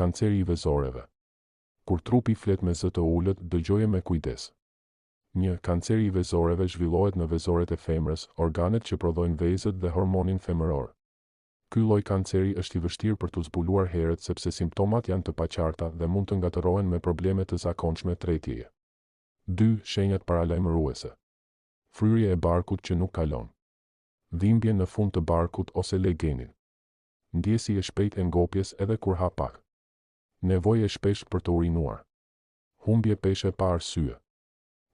Kanceri i vezoreve. Kur trupi flet me zë të ullët, dëgjoje me kujdes. 1. Kanceri i vezoreve zhvillohet në vezoret e femrës, organet që prodhojnë vezët dhe hormonin femëror. Ky lloj kanceri është i vështirë për t'u zbuluar herët sepse simptomat janë të paqarta dhe mund të ngatërohen me probleme të zakonshme tretjeje. 2. Shenjat paralajmëruese. Fryrje e barkut që nuk kalon. Dhimbje në fund të barkut ose legenin. Ndjesi e shpejt e ngopjes edhe kur ha pak. Nevojë e shpesh për të urinuar. Humbje peshe pa arsye.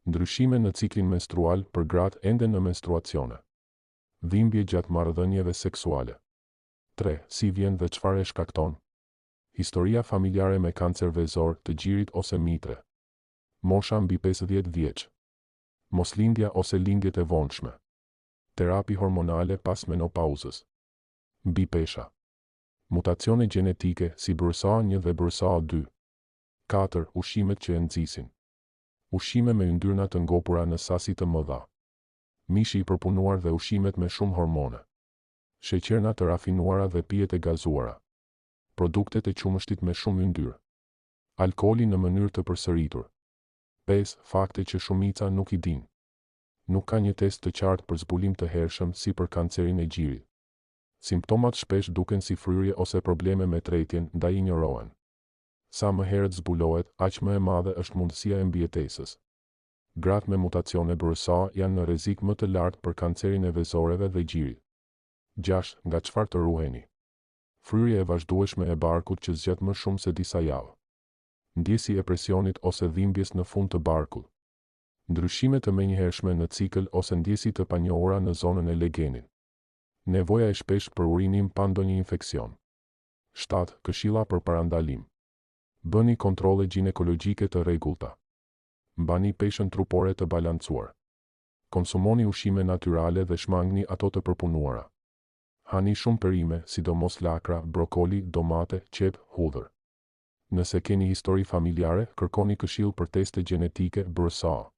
Ndryshime në ciklin menstrual për gratë ende në menstruacione. Dhimbje gjatë marrëdhënieve seksuale. 3. Si vjen dhe çfarë e shkakton? Historia familjare me kancer vezor, të gjirit ose mitre. Mosha mbi 50 vjeç. Moslindja ose lindjet e vonshme. Terapi hormonale pas menopauzës. Mbi pesha. Mutacione gjenetike si BRCA1 dhe BRCA2. 4. Ushqimet që e nxisin. Ushqime me yndyrna të ngopura në sasi të mëdha. Mishi i përpunuar dhe ushqimet me shumë hormone. Sheqerna të rafinuara dhe pijet e gazuara. Produktet e qumështit me shumë yndyrë. Alkooli në mënyrë të përsëritur. 5. Fakte që shumica nuk i din. Nuk ka një test të qartë për zbulim të hershëm si për kancerin e gjirit. Simptomat shpesh duken si fryrje ose probleme me tretjen, ndaj injorohen. Sa më herët zbulohet, aq më e madhe është mundësia e mbijetesës. Gratë me mutacione BRCA janë në rrezik më të lartë për kancerin e vezoreve dhe gjirit. 6. Nga çfarë të ruheni? Fryrje e vazhdueshme e barkut që zgjat më shumë se disa javë. Ndjesi e presionit ose dhimbjes në fund të barkut. Ndryshime të menjëhershme në cikël ose ndjesi të panjohura në zonën e legenit. Nevoja e shpesh për urinim pa ndonjë infeksion. 7. Këshilla për parandalim. Bëni kontrolle ginekologjike të rregullta. Mbani peshën trupore të balancuar. Konsumoni ushqime natyrale dhe shmangni ato të përpunuara. Hani shumë perime, sidomos lakra, brokoli, domate, qep, hudhër. Nëse keni histori familjare, kërkoni këshill për teste gjenetike BRCA.